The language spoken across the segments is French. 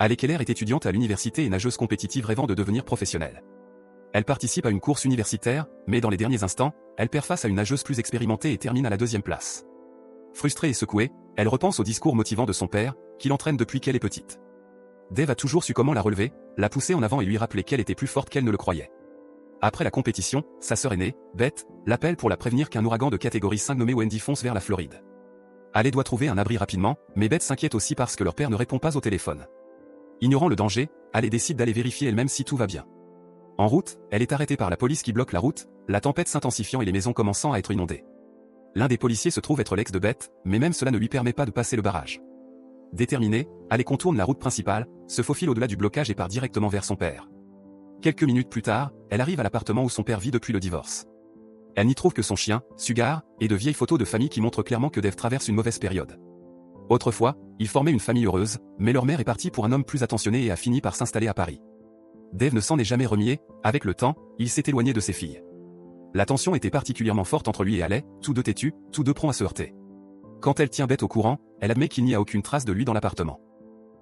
Alec Keller est étudiante à l'université et nageuse compétitive rêvant de devenir professionnelle. Elle participe à une course universitaire, mais dans les derniers instants, elle perd face à une nageuse plus expérimentée et termine à la 2e place. Frustrée et secouée, elle repense au discours motivant de son père, qui l'entraîne depuis qu'elle est petite. Dave a toujours su comment la relever, la pousser en avant et lui rappeler qu'elle était plus forte qu'elle ne le croyait. Après la compétition, sa sœur aînée, Beth, l'appelle pour la prévenir qu'un ouragan de catégorie 5 nommé Wendy fonce vers la Floride. Alec doit trouver un abri rapidement, mais Beth s'inquiète aussi parce que leur père ne répond pas au téléphone. Ignorant le danger, Alec décide d'aller vérifier elle-même si tout va bien. En route, elle est arrêtée par la police qui bloque la route, la tempête s'intensifiant et les maisons commençant à être inondées. L'un des policiers se trouve être l'ex de Beth, mais même cela ne lui permet pas de passer le barrage. Déterminée, Alec contourne la route principale, se faufile au-delà du blocage et part directement vers son père. Quelques minutes plus tard, elle arrive à l'appartement où son père vit depuis le divorce. Elle n'y trouve que son chien, Sugar, et de vieilles photos de famille qui montrent clairement que Dave traverse une mauvaise période. Autrefois, ils formaient une famille heureuse, mais leur mère est partie pour un homme plus attentionné et a fini par s'installer à Paris. Dave ne s'en est jamais remis et, avec le temps, il s'est éloigné de ses filles. La tension était particulièrement forte entre lui et Alec, tous deux têtus, tous deux prompts à se heurter. Quand elle tient Beth au courant, elle admet qu'il n'y a aucune trace de lui dans l'appartement.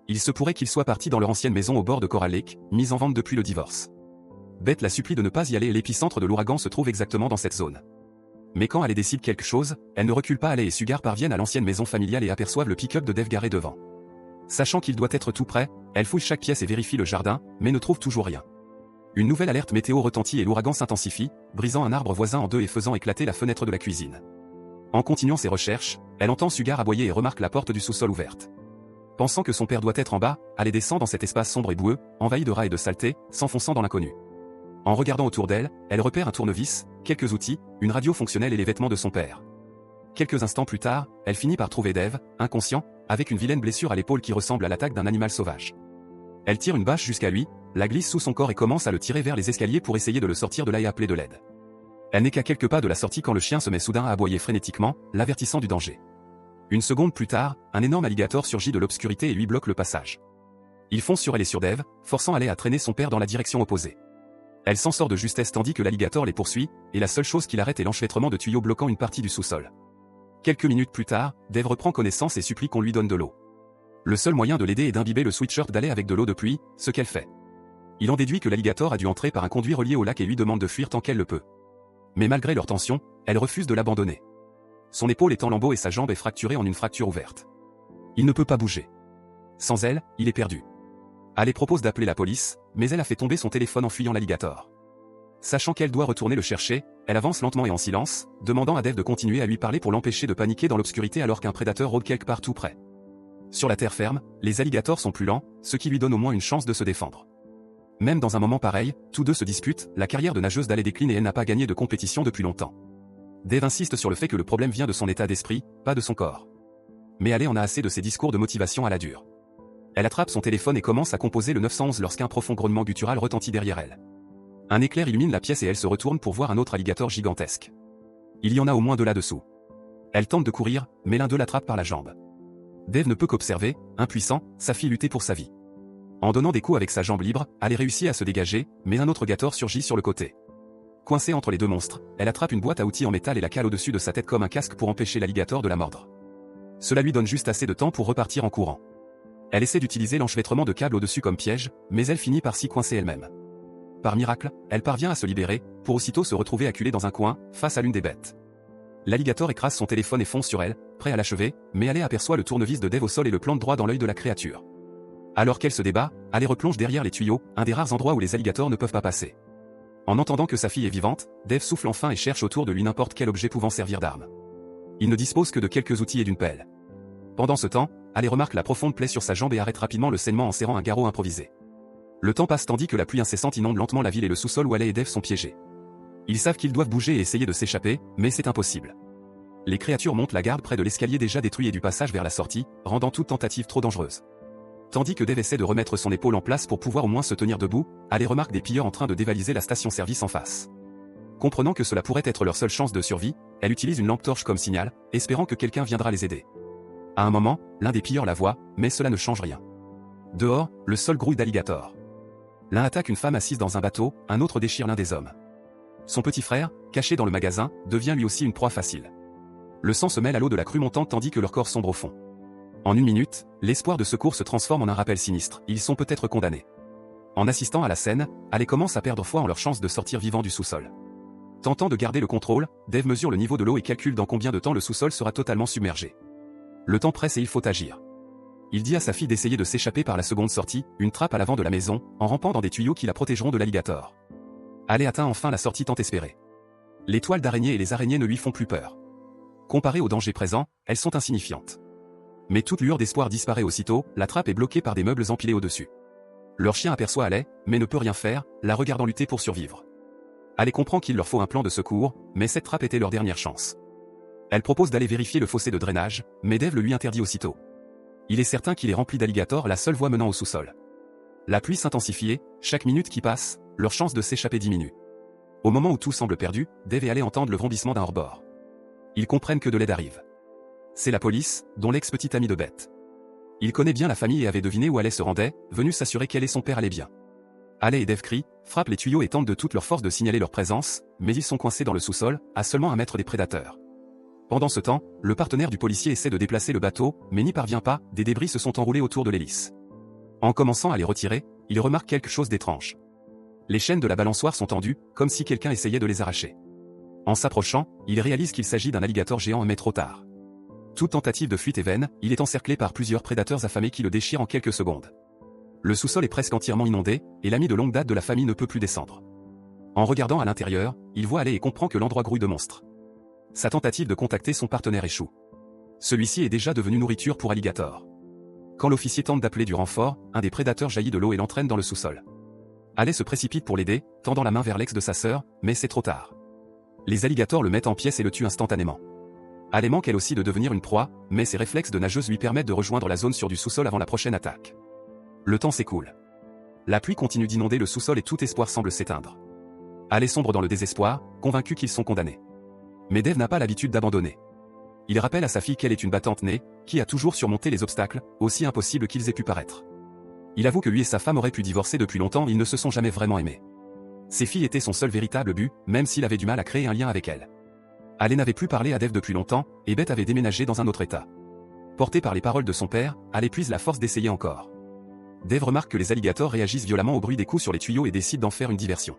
Il se pourrait qu'il soit parti dans leur ancienne maison au bord de Coral Lake, mise en vente depuis le divorce. Beth la supplie de ne pas y aller et l'épicentre de l'ouragan se trouve exactement dans cette zone. Mais quand elle décide quelque chose, elle ne recule pas. Alec et Sugar parviennent à l'ancienne maison familiale et aperçoivent le pick-up de Dave garé devant. Sachant qu'il doit être tout prêt, elle fouille chaque pièce et vérifie le jardin, mais ne trouve toujours rien. Une nouvelle alerte météo retentit et l'ouragan s'intensifie, brisant un arbre voisin en deux et faisant éclater la fenêtre de la cuisine. En continuant ses recherches, elle entend Sugar aboyer et remarque la porte du sous-sol ouverte. Pensant que son père doit être en bas, elle descend dans cet espace sombre et boueux, envahi de rats et de saleté, s'enfonçant dans l'inconnu. En regardant autour d'elle, elle repère un tournevis, quelques outils, une radio fonctionnelle et les vêtements de son père. Quelques instants plus tard, elle finit par trouver Dave, inconscient, avec une vilaine blessure à l'épaule qui ressemble à l'attaque d'un animal sauvage. Elle tire une bâche jusqu'à lui, la glisse sous son corps et commence à le tirer vers les escaliers pour essayer de le sortir de là et appeler de l'aide. Elle n'est qu'à quelques pas de la sortie quand le chien se met soudain à aboyer frénétiquement, l'avertissant du danger. Une seconde plus tard, un énorme alligator surgit de l'obscurité et lui bloque le passage. Il fonce sur elle et sur Dave, forçant Alec à traîner son père dans la direction opposée. Elle s'en sort de justesse tandis que l'alligator les poursuit, et la seule chose qui l'arrête est l'enchevêtrement de tuyaux bloquant une partie du sous-sol. Quelques minutes plus tard, Dave reprend connaissance et supplie qu'on lui donne de l'eau. Le seul moyen de l'aider est d'imbiber le sweatshirt d'Alec avec de l'eau de pluie, ce qu'elle fait. Il en déduit que l'alligator a dû entrer par un conduit relié au lac et lui demande de fuir tant qu'elle le peut. Mais malgré leur tension, elle refuse de l'abandonner. Son épaule est en lambeaux et sa jambe est fracturée en une fracture ouverte. Il ne peut pas bouger. Sans elle, il est perdu. Alec propose d'appeler la police, mais elle a fait tomber son téléphone en fuyant l'alligator. Sachant qu'elle doit retourner le chercher, elle avance lentement et en silence, demandant à Dave de continuer à lui parler pour l'empêcher de paniquer dans l'obscurité alors qu'un prédateur rôde quelque part tout près. Sur la terre ferme, les alligators sont plus lents, ce qui lui donne au moins une chance de se défendre. Même dans un moment pareil, tous deux se disputent, la carrière de nageuse d'Alec décline et elle n'a pas gagné de compétition depuis longtemps. Dave insiste sur le fait que le problème vient de son état d'esprit, pas de son corps. Mais Alec en a assez de ses discours de motivation à la dure. Elle attrape son téléphone et commence à composer le 911 lorsqu'un profond grognement guttural retentit derrière elle. Un éclair illumine la pièce et elle se retourne pour voir un autre alligator gigantesque. Il y en a au moins deux là-dessous. Elle tente de courir, mais l'un d'eux l'attrape par la jambe. Dave ne peut qu'observer, impuissant, sa fille lutter pour sa vie. En donnant des coups avec sa jambe libre, elle réussit à se dégager, mais un autre gator surgit sur le côté. Coincée entre les deux monstres, elle attrape une boîte à outils en métal et la cale au-dessus de sa tête comme un casque pour empêcher l'alligator de la mordre. Cela lui donne juste assez de temps pour repartir en courant. Elle essaie d'utiliser l'enchevêtrement de câbles au-dessus comme piège, mais elle finit par s'y coincer elle-même. Par miracle, elle parvient à se libérer, pour aussitôt se retrouver acculée dans un coin, face à l'une des bêtes. L'alligator écrase son téléphone et fonce sur elle, prêt à l'achever, mais Alec aperçoit le tournevis de Dave au sol et le plante droit dans l'œil de la créature. Alors qu'elle se débat, Alec replonge derrière les tuyaux, un des rares endroits où les alligators ne peuvent pas passer. En entendant que sa fille est vivante, Dave souffle enfin et cherche autour de lui n'importe quel objet pouvant servir d'arme. Il ne dispose que de quelques outils et d'une pelle. Pendant ce temps, Alec remarque la profonde plaie sur sa jambe et arrête rapidement le saignement en serrant un garrot improvisé. Le temps passe tandis que la pluie incessante inonde lentement la ville et le sous-sol où Alec et Dave sont piégés. Ils savent qu'ils doivent bouger et essayer de s'échapper, mais c'est impossible. Les créatures montent la garde près de l'escalier déjà détruit et du passage vers la sortie, rendant toute tentative trop dangereuse. Tandis que Dave essaie de remettre son épaule en place pour pouvoir au moins se tenir debout, Alec remarque des pilleurs en train de dévaliser la station-service en face. Comprenant que cela pourrait être leur seule chance de survie, elle utilise une lampe torche comme signal, espérant que quelqu'un viendra les aider. À un moment, l'un des pilleurs la voit, mais cela ne change rien. Dehors, le sol grouille d'alligators. L'un attaque une femme assise dans un bateau, un autre déchire l'un des hommes. Son petit frère, caché dans le magasin, devient lui aussi une proie facile. Le sang se mêle à l'eau de la crue montante tandis que leur corps sombre au fond. En une minute, l'espoir de secours se transforme en un rappel sinistre, ils sont peut-être condamnés. En assistant à la scène, Alley commence à perdre foi en leur chance de sortir vivant du sous-sol. Tentant de garder le contrôle, Dave mesure le niveau de l'eau et calcule dans combien de temps le sous-sol sera totalement submergé. Le temps presse et il faut agir. Il dit à sa fille d'essayer de s'échapper par la seconde sortie, une trappe à l'avant de la maison, en rampant dans des tuyaux qui la protégeront de l'alligator. Alley atteint enfin la sortie tant espérée. Les toiles d'araignée et les araignées ne lui font plus peur. Comparées aux dangers présents, elles sont insignifiantes. Mais toute lueur d'espoir disparaît aussitôt, la trappe est bloquée par des meubles empilés au-dessus. Leur chien aperçoit Alley, mais ne peut rien faire, la regardant lutter pour survivre. Alley comprend qu'il leur faut un plan de secours, mais cette trappe était leur dernière chance. Elle propose d'aller vérifier le fossé de drainage, mais Dave le lui interdit aussitôt. Il est certain qu'il est rempli d'alligators, la seule voie menant au sous-sol. La pluie s'intensifie, chaque minute qui passe, leur chance de s'échapper diminue. Au moment où tout semble perdu, Dave et Alley entendent le vrombissement d'un hors-bord. Ils comprennent que de l'aide arrive. C'est la police, dont l'ex-petite amie de Beth. Il connaît bien la famille et avait deviné où Alley se rendait, venu s'assurer qu'elle et son père allaient bien. Alley et Dave crient, frappent les tuyaux et tentent de toute leur force de signaler leur présence, mais ils sont coincés dans le sous-sol, à seulement 1 mètre des prédateurs. Pendant ce temps, le partenaire du policier essaie de déplacer le bateau, mais n'y parvient pas, des débris se sont enroulés autour de l'hélice. En commençant à les retirer, il remarque quelque chose d'étrange. Les chaînes de la balançoire sont tendues, comme si quelqu'un essayait de les arracher. En s'approchant, il réalise qu'il s'agit d'un alligator géant mais trop tard. Toute tentative de fuite est vaine, il est encerclé par plusieurs prédateurs affamés qui le déchirent en quelques secondes. Le sous-sol est presque entièrement inondé, et l'ami de longue date de la famille ne peut plus descendre. En regardant à l'intérieur, il voit Alley et comprend que l'endroit grouille de monstres. Sa tentative de contacter son partenaire échoue. Celui-ci est déjà devenu nourriture pour alligator. Quand l'officier tente d'appeler du renfort, un des prédateurs jaillit de l'eau et l'entraîne dans le sous-sol. Alley se précipite pour l'aider, tendant la main vers l'ex de sa sœur, mais c'est trop tard. Les alligators le mettent en pièces et le tuent instantanément. Alley manque elle aussi de devenir une proie, mais ses réflexes de nageuse lui permettent de rejoindre la zone sûre du sous-sol avant la prochaine attaque. Le temps s'écoule. La pluie continue d'inonder le sous-sol et tout espoir semble s'éteindre. Alley sombre dans le désespoir, convaincu qu'ils sont condamnés. Mais Dave n'a pas l'habitude d'abandonner. Il rappelle à sa fille qu'elle est une battante née, qui a toujours surmonté les obstacles, aussi impossibles qu'ils aient pu paraître. Il avoue que lui et sa femme auraient pu divorcer depuis longtemps, ils ne se sont jamais vraiment aimés. Ses filles étaient son seul véritable but, même s'il avait du mal à créer un lien avec elles. Alley n'avait plus parlé à Dave depuis longtemps, et Beth avait déménagé dans un autre état. Porté par les paroles de son père, Alley puise la force d'essayer encore. Dave remarque que les alligators réagissent violemment au bruit des coups sur les tuyaux et décide d'en faire une diversion.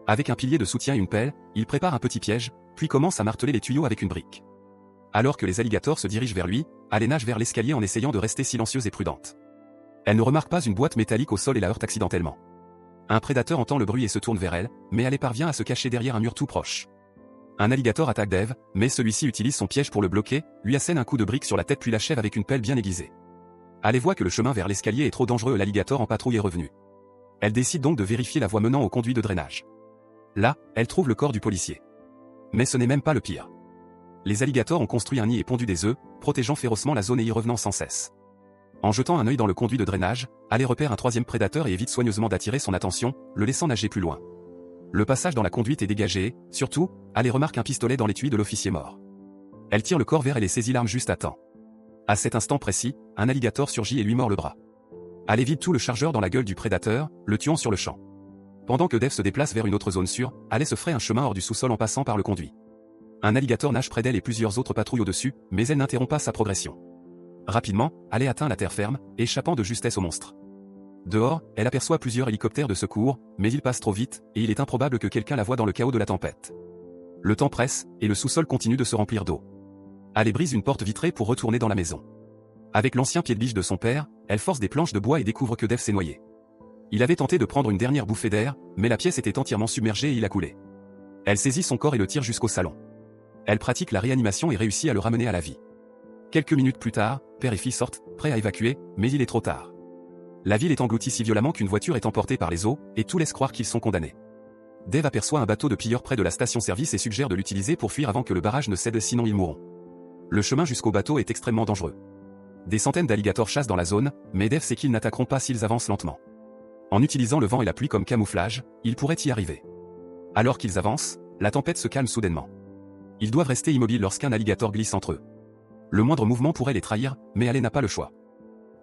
Avec un pilier de soutien et une pelle, il prépare un petit piège, puis commence à marteler les tuyaux avec une brique. Alors que les alligators se dirigent vers lui, Alley nage vers l'escalier en essayant de rester silencieuse et prudente. Elle ne remarque pas une boîte métallique au sol et la heurte accidentellement. Un prédateur entend le bruit et se tourne vers elle, mais Alley parvient à se cacher derrière un mur tout proche. Un alligator attaque Dave, mais celui-ci utilise son piège pour le bloquer, lui assène un coup de brique sur la tête puis l'achève avec une pelle bien aiguisée. Alley voit que le chemin vers l'escalier est trop dangereux et l'alligator en patrouille est revenu. Elle décide donc de vérifier la voie menant au conduit de drainage. Là, elle trouve le corps du policier. Mais ce n'est même pas le pire. Les alligators ont construit un nid et pondu des œufs, protégeant férocement la zone et y revenant sans cesse. En jetant un œil dans le conduit de drainage, Alley repère un troisième prédateur et évite soigneusement d'attirer son attention, le laissant nager plus loin. Le passage dans la conduite est dégagé et, surtout, Alley remarque un pistolet dans l'étui de l'officier mort. Elle tire le corps vers elle et saisit l'arme juste à temps. À cet instant précis, un alligator surgit et lui mord le bras. Alley vide tout le chargeur dans la gueule du prédateur, le tuant sur le champ. Pendant que Dave se déplace vers une autre zone sûre, Alley se fraye un chemin hors du sous-sol en passant par le conduit. Un alligator nage près d'elle et plusieurs autres patrouillent au-dessus, mais elle n'interrompt pas sa progression. Rapidement, Alley atteint la terre ferme, échappant de justesse au monstre. Dehors, elle aperçoit plusieurs hélicoptères de secours, mais ils passent trop vite, et il est improbable que quelqu'un la voie dans le chaos de la tempête. Le temps presse, et le sous-sol continue de se remplir d'eau. Alley brise une porte vitrée pour retourner dans la maison. Avec l'ancien pied de biche de son père, elle force des planches de bois et découvre que Dave s'est noyé. Il avait tenté de prendre une dernière bouffée d'air, mais la pièce était entièrement submergée et il a coulé. Elle saisit son corps et le tire jusqu'au salon. Elle pratique la réanimation et réussit à le ramener à la vie. Quelques minutes plus tard, père et fille sortent, prêts à évacuer, mais il est trop tard. La ville est engloutie si violemment qu'une voiture est emportée par les eaux, et tout laisse croire qu'ils sont condamnés. Dave aperçoit un bateau de pilleurs près de la station-service et suggère de l'utiliser pour fuir avant que le barrage ne cède, sinon ils mourront. Le chemin jusqu'au bateau est extrêmement dangereux. Des centaines d'alligators chassent dans la zone, mais Dave sait qu'ils n'attaqueront pas s'ils avancent lentement. En utilisant le vent et la pluie comme camouflage, ils pourraient y arriver. Alors qu'ils avancent, la tempête se calme soudainement. Ils doivent rester immobiles lorsqu'un alligator glisse entre eux. Le moindre mouvement pourrait les trahir, mais Alley n'a pas le choix.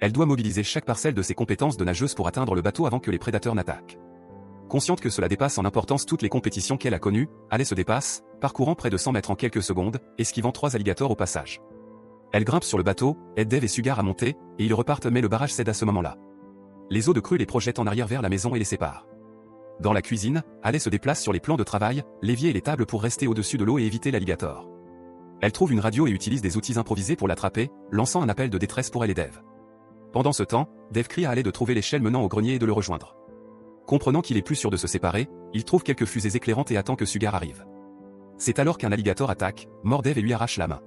Elle doit mobiliser chaque parcelle de ses compétences de nageuse pour atteindre le bateau avant que les prédateurs n'attaquent. Consciente que cela dépasse en importance toutes les compétitions qu'elle a connues, Alley se dépasse, parcourant près de 100 mètres en quelques secondes, esquivant 3 alligators au passage. Elle grimpe sur le bateau, aide Dave et Sugar à monter, et ils repartent mais le barrage cède à ce moment-là. Les eaux de crue les projettent en arrière vers la maison et les séparent. Dans la cuisine, Allie se déplace sur les plans de travail, l'évier et les tables pour rester au-dessus de l'eau et éviter l'alligator. Elle trouve une radio et utilise des outils improvisés pour l'attraper, lançant un appel de détresse pour elle et Dave. Pendant ce temps, Dave crie à Allie de trouver l'échelle menant au grenier et de le rejoindre. Comprenant qu'il est plus sûr de se séparer, il trouve quelques fusées éclairantes et attend que Sugar arrive. C'est alors qu'un alligator attaque, mord Dave et lui arrache la main.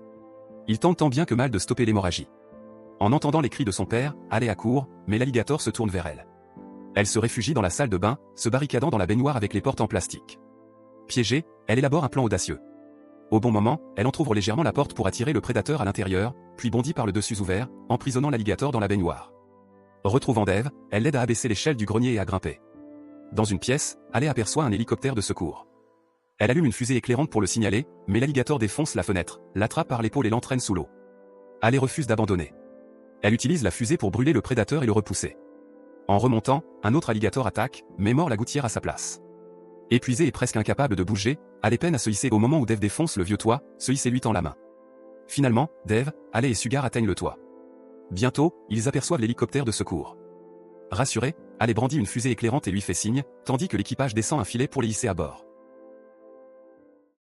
Il tente tant bien que mal de stopper l'hémorragie. En entendant les cris de son père, Allie accourt, mais l'alligator se tourne vers elle. Elle se réfugie dans la salle de bain, se barricadant dans la baignoire avec les portes en plastique. Piégée, elle élabore un plan audacieux. Au bon moment, elle entrouvre légèrement la porte pour attirer le prédateur à l'intérieur, puis bondit par le dessus ouvert, emprisonnant l'alligator dans la baignoire. Retrouvant Dave, elle l'aide à abaisser l'échelle du grenier et à grimper. Dans une pièce, Allie aperçoit un hélicoptère de secours. Elle allume une fusée éclairante pour le signaler, mais l'alligator défonce la fenêtre, l'attrape par l'épaule et l'entraîne sous l'eau. Allie refuse d'abandonner. Elle utilise la fusée pour brûler le prédateur et le repousser. En remontant, un autre alligator attaque, mais mord la gouttière à sa place. Épuisée et presque incapable de bouger, Allie peine à se hisser au moment où Dave défonce le vieux toit, se hisse et lui tend la main. Finalement, Dave, Allie et Sugar atteignent le toit. Bientôt, ils aperçoivent l'hélicoptère de secours. Rassurée, Allie brandit une fusée éclairante et lui fait signe, tandis que l'équipage descend un filet pour les hisser à bord.